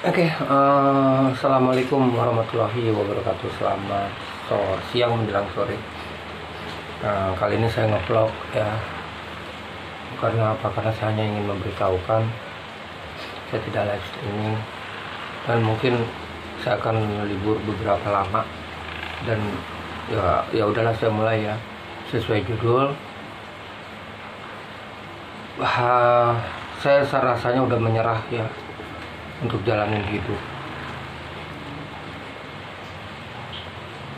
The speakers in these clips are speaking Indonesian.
Assalamualaikum warahmatullahi wabarakatuh. Selamat siang menjelang sore. Kali ini saya ngevlog ya. Karena apa? Karena saya hanya ingin memberitahukan saya tidak live streaming dan mungkin saya akan libur beberapa lama. Dan ya udahlah, saya mulai ya sesuai judul. Saya rasanya udah menyerah ya untuk jalanin hidup.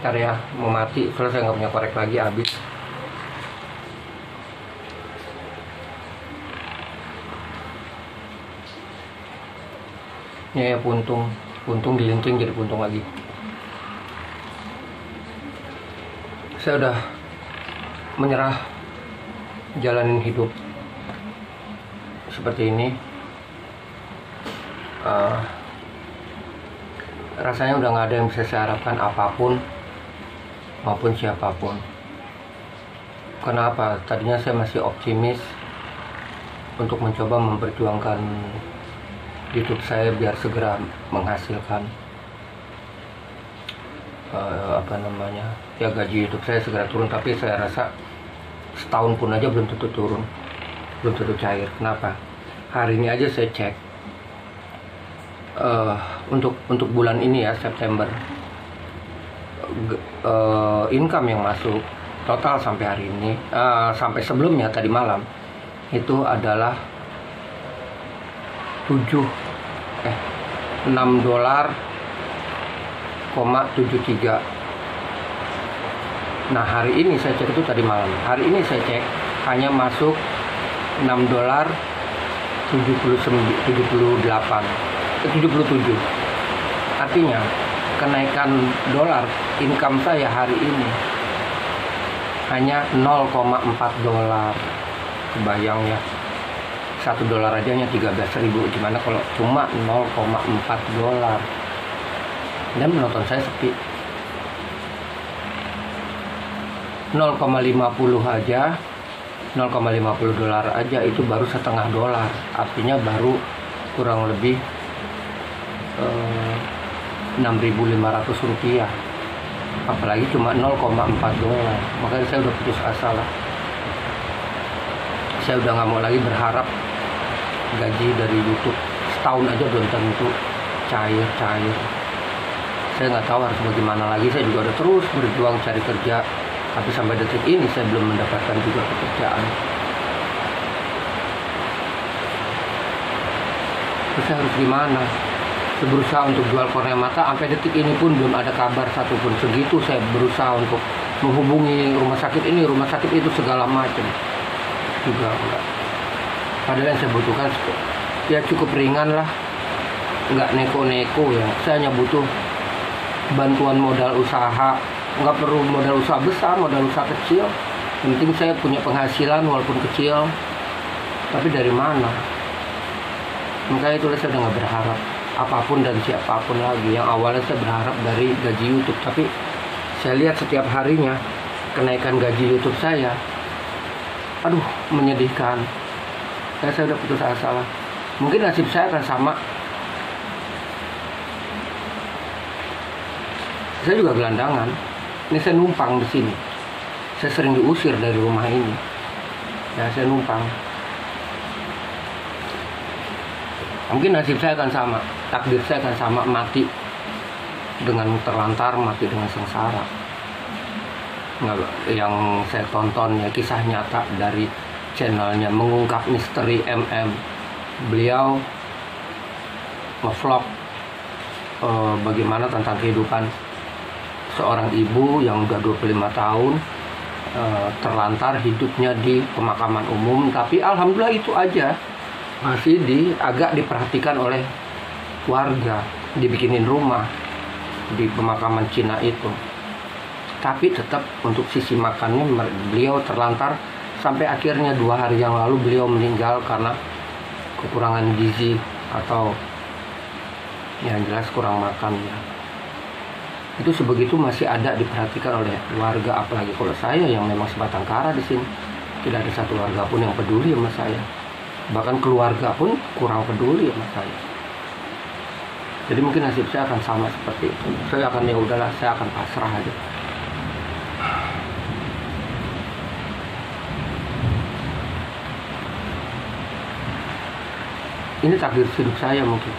Ntar ya, mau mati, soalnya saya nggak punya korek lagi, habis. Ya puntung dilinting jadi puntung lagi. Saya udah menyerah jalanin hidup seperti ini. Rasanya udah nggak ada yang bisa saya harapkan apapun maupun siapapun. Kenapa? Tadinya saya masih optimis untuk mencoba memperjuangkan YouTube saya biar segera menghasilkan gaji YouTube saya segera turun. Tapi saya rasa setahun pun aja belum tentu turun, belum tentu cair. Kenapa? Hari ini aja saya cek untuk bulan ini ya, September, income yang masuk total sampai hari ini, sampai sebelumnya tadi malam itu adalah $6.73. Nah, hari ini saya cek, itu tadi malam. Hari ini saya cek hanya masuk $6.77. Artinya kenaikan dolar income saya hari ini hanya $0,4. Kebayang ya, $1 aja hanya 13.000. Gimana kalau cuma $0,4? Dan penonton saya sepi. 0,50 aja, $0,50 aja itu baru setengah dolar. Artinya baru kurang lebih $6.500. Apalagi cuma $0,4. Makanya saya udah putus asa lah. Saya udah nggak mau lagi berharap gaji dari YouTube. Setahun aja belum tentu cair. Saya nggak tahu harus bagaimana lagi. Saya juga udah terus berjuang cari kerja, tapi sampai detik ini saya belum mendapatkan juga pekerjaan. Terus saya harus gimana? Saya berusaha untuk jual kornea mata, sampai detik ini pun belum ada kabar satupun. Segitu saya berusaha untuk menghubungi rumah sakit ini, rumah sakit itu, segala macam juga enggak. Padahal yang saya butuhkan ya cukup ringan lah, nggak neko-neko ya. Saya hanya butuh bantuan modal usaha, nggak perlu modal usaha besar, modal usaha kecil. Penting saya punya penghasilan walaupun kecil. Tapi dari mana? Makanya itulah saya udah nggak berharap apapun dan siapapun lagi. Yang awalnya saya berharap dari gaji YouTube, tapi saya lihat setiap harinya kenaikan gaji YouTube saya, aduh, menyedihkan. Saya udah putus asa lah. Mungkin nasib saya akan sama. Saya juga gelandangan. Ini saya numpang di sini. Saya sering diusir dari rumah ini. Ya, saya numpang. Mungkin nasib saya akan sama, takdir saya akan sama, mati dengan terlantar, mati dengan sengsara. Yang saya tonton ya kisah nyata dari channelnya Mengungkap Misteri MM. Beliau ngevlog bagaimana tentang kehidupan seorang ibu yang udah 25 tahun terlantar hidupnya di pemakaman umum. Tapi alhamdulillah itu aja masih agak diperhatikan oleh warga, dibikinin rumah di pemakaman Cina itu. Tapi tetap untuk sisi makannya beliau terlantar sampai akhirnya 2 hari yang lalu beliau meninggal karena kekurangan gizi atau yang jelas kurang makan ya. Itu sebegitu masih ada diperhatikan oleh warga. Apalagi kalau saya yang memang sebatang kara di sini, tidak ada satu warga pun yang peduli sama saya. Bahkan keluarga pun kurang peduli sama saya. Jadi mungkin nasib saya akan sama seperti itu. Saya akan ya udahlah, saya akan pasrah aja. Ini takdir hidup saya mungkin.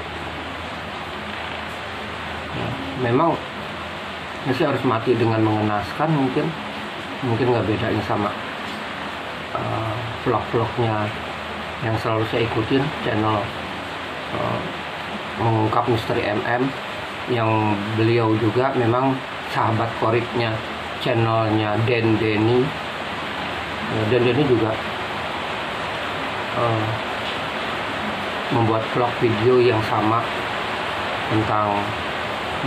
Ya, memang ya saya harus mati dengan mengenaskan mungkin nggak bedanya sama vlog-vlognya yang selalu saya ikutin, channel mengungkap misteri MM, yang beliau juga memang sahabat koribnya channelnya Den Denny. Dan Denny juga membuat vlog video yang sama tentang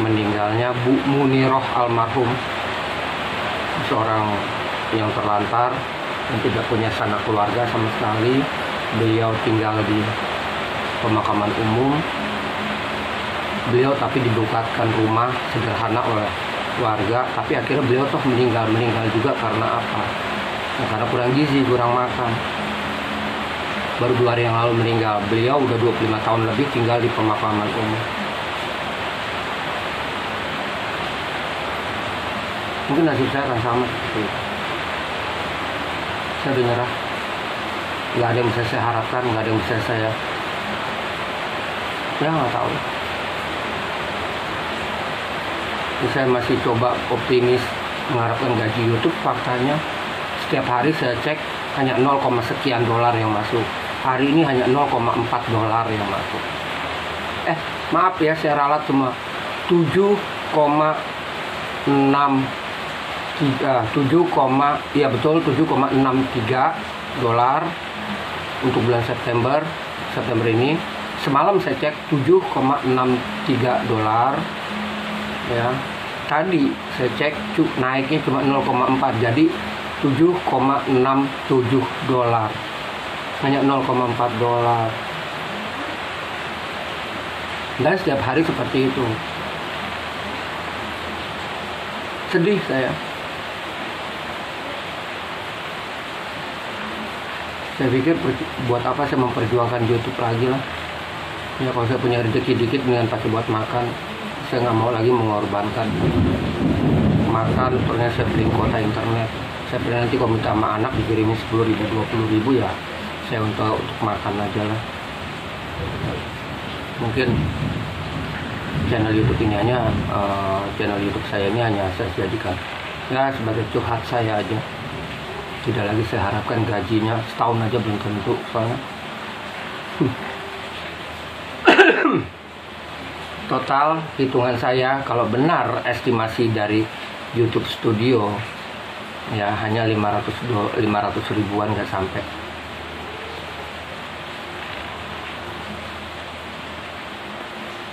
meninggalnya Bu Muniroh almarhum, seorang yang terlantar dan tidak punya sanak keluarga sama sekali. Beliau tinggal di pemakaman umum. Beliau tapi dibukatkan rumah sederhana oleh warga, tapi akhirnya beliau toh meninggal juga karena apa? Ya, karena kurang gizi, kurang makan. Baru 2 hari yang lalu meninggal. Beliau udah 25 tahun lebih tinggal di pemakaman umum. Mungkin nasib saya akan sama seperti itu. Saya udah nyerah. Nggak ada yang bisa saya harapkan, nggak ada yang bisa saya, ya nggak tahu. Saya masih coba optimis mengharapkan gaji YouTube. Faktanya setiap hari saya cek hanya 0, sekian dolar yang masuk. Hari ini hanya 0,4 dolar yang masuk. Maaf ya, saya ralat semua. 7,63 dolar untuk bulan September ini. Semalam saya cek 7,63 dolar ya. Tadi saya cek naiknya cuma 0,4, jadi 7,67 dolar, hanya 0,4 dolar. Dan setiap hari seperti itu. Sedih saya. Saya pikir buat apa saya memperjuangkan YouTube lagi lah. Ya kalau saya punya rezeki dikit dengan pakai buat makan. Saya nggak mau lagi mengorbankan makan. Ternyata saya beli kuota internet. Saya pilih nanti kalau minta sama anak dikirimin 10.000, 20.000 ya. Saya untuk makan aja lah. Mungkin channel YouTube ini hanya channel YouTube saya ini hanya saya jadikan ya sebagai curhat saya aja. Tidak lagi saya harapkan gajinya, setahun aja belum tentu soalnya. Total hitungan saya kalau benar estimasi dari YouTube Studio ya hanya 500 ribuan, nggak sampai.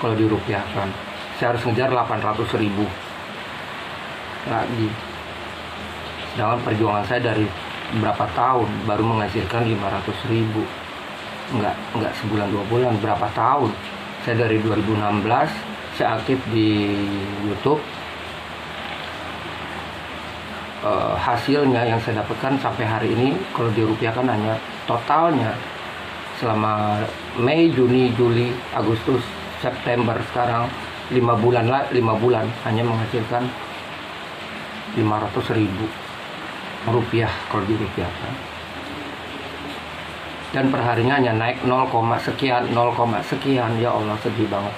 Kalau dirupiahkan saya harus ngejar 800 ribu lagi. Sedangkan perjuangan saya dari berapa tahun baru menghasilkan 500 ribu. Enggak sebulan 2 bulan, berapa tahun. Saya dari 2016 saya aktif di YouTube. Hasilnya yang saya dapatkan sampai hari ini kalau dirupiahkan hanya totalnya selama Mei, Juni, Juli, Agustus, September sekarang 5 bulan hanya menghasilkan 500 ribu rupiah kalau dirupiahkan. Dan perharinya hanya naik 0, sekian. Ya Allah, sedih banget.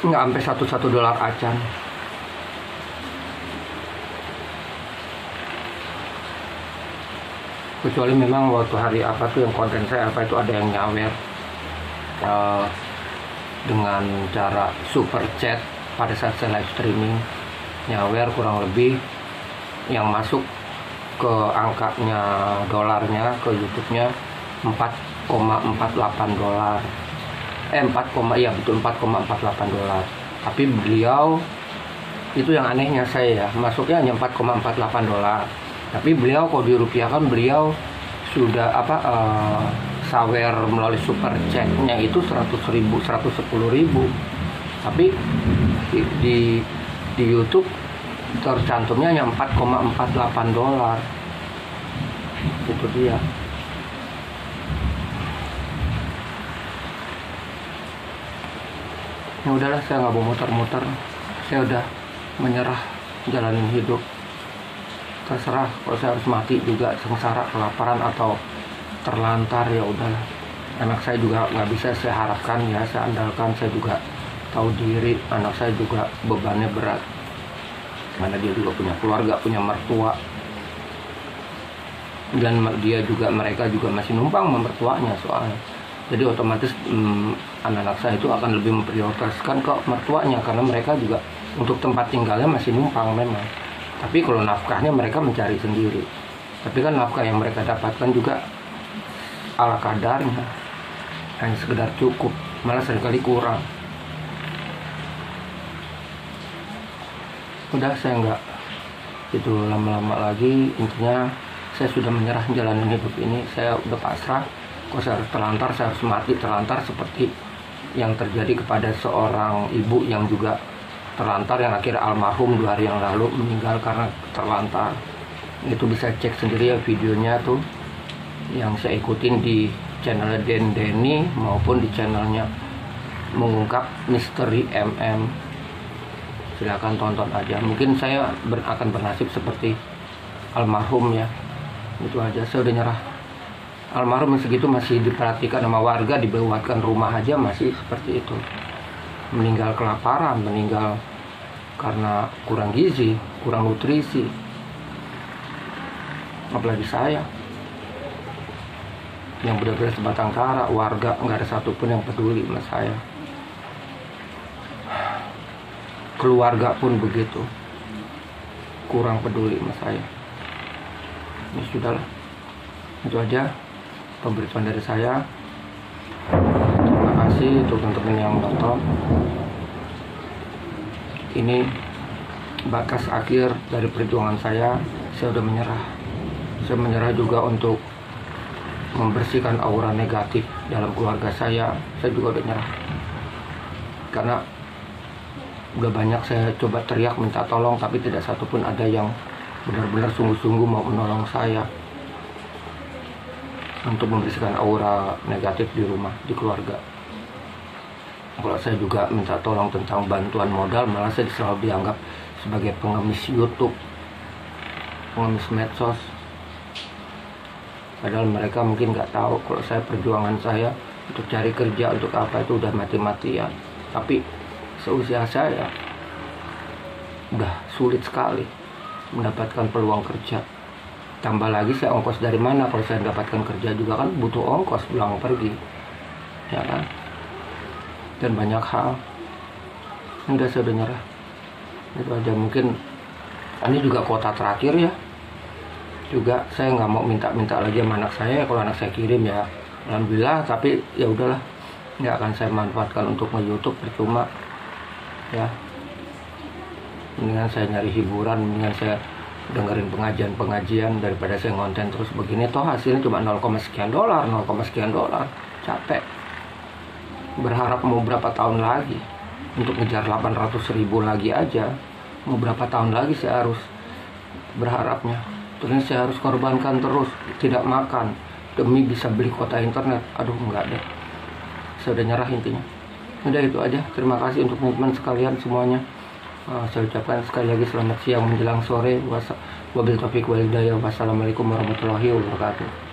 Nggak sampai 1 dolar acan. Kecuali memang waktu hari apa tuh yang konten saya apa itu ada yang nyawer dengan cara super chat pada saat saya live streaming, nyawer kurang lebih yang masuk ke angkanya dolarnya ke YouTube-nya 4,48 dolar. 4,48 dolar. Tapi beliau itu yang anehnya saya ya, masuknya hanya 4,48 dolar. Tapi beliau kalau dirupiahkan beliau sudah sawer melalui super chat-nya itu 100 ribu, 110 ribu. Tapi di YouTube tercantumnya hanya 4,48 dolar. Itu dia. Ya udahlah, saya nggak mau muter-muter, saya udah menyerah jalanin hidup. Terserah, kalau saya harus mati juga sengsara kelaparan atau terlantar, ya udahlah. Anak saya juga nggak bisa saya harapkan, ya saya andalkan. Saya juga tahu diri, anak saya juga bebannya berat karena dia juga punya keluarga, punya mertua, dan mereka juga masih numpang mertuanya soalnya. Jadi otomatis anak-anak saya itu akan lebih memprioritaskan ke mertuanya karena mereka juga untuk tempat tinggalnya masih numpang memang. Tapi kalau nafkahnya mereka mencari sendiri. Tapi kan nafkah yang mereka dapatkan juga ala kadarnya, hanya sekedar cukup, malah seringkali kurang. Udah, saya nggak itu lama-lama lagi. Intinya saya sudah menyerah jalanin hidup ini. Saya udah pasrah. Kok saya harus terlantar, saya harus mati terlantar seperti yang terjadi kepada seorang ibu yang juga terlantar, yang akhirnya almarhum 2 hari yang lalu, meninggal karena terlantar. Itu bisa cek sendiri ya videonya tuh, yang saya ikutin di channel Den Denny maupun di channelnya Mengungkap Misteri MM. Silahkan tonton aja. Mungkin saya akan bernasib seperti almarhum ya. Itu aja, saya udah nyerah. Almarhum segitu masih diperhatikan sama warga, dibuatkan rumah aja masih seperti itu. Meninggal kelaparan, meninggal karena kurang gizi, kurang nutrisi. Apalagi saya yang benar-benar sebatang kara, warga nggak ada satupun yang peduli sama saya. Keluarga pun begitu, kurang peduli sama saya. Ya sudahlah, itu aja pemberitahuan dari saya. Terima kasih untuk teman-teman yang nonton. Ini batas akhir dari perjuangan saya. Saya udah menyerah. Saya menyerah juga untuk membersihkan aura negatif dalam keluarga saya. Saya juga udah nyerah karena udah banyak saya coba teriak minta tolong, tapi tidak satupun ada yang benar-benar sungguh-sungguh mau menolong saya untuk membersihkan aura negatif di rumah, di keluarga. Kalau saya juga minta tolong tentang bantuan modal, malah saya selalu dianggap sebagai pengemis YouTube, pengemis medsos. Padahal mereka mungkin nggak tahu kalau saya perjuangan saya untuk cari kerja, untuk apa itu udah mati-matian. Tapi seusia saya udah sulit sekali mendapatkan peluang kerja. Tambah lagi saya ongkos dari mana kalau saya dapatkan kerja juga kan butuh ongkos pulang pergi, ya kan? Dan banyak hal. Udah, saya udah nyerah. Itu aja. Mungkin ini juga kuota terakhir ya. Juga saya nggak mau minta lagi sama anak saya. Kalau anak saya kirim ya alhamdulillah, tapi ya udahlah, nggak akan saya manfaatkan untuk nge-YouTube, percuma ya. Mendingan saya nyari hiburan, mendingan saya dengerin pengajian daripada saya ngonten terus begini. Toh hasilnya cuma 0, sekian dolar, 0, sekian dolar. Capek. Berharap mau berapa tahun lagi untuk ngejar 800.000 lagi aja. Mau berapa tahun lagi saya harus berharapnya. Terus saya harus korbankan terus, tidak makan demi bisa beli kuota internet. Aduh, enggak deh. Saya udah nyerah intinya. Udah, itu aja. Terima kasih untuk teman-teman sekalian semuanya. Saya ucapkan sekali lagi selamat siang menjelang sore. Wabillahi taufiq wal hidayah. Wassalamualaikum warahmatullahi wabarakatuh.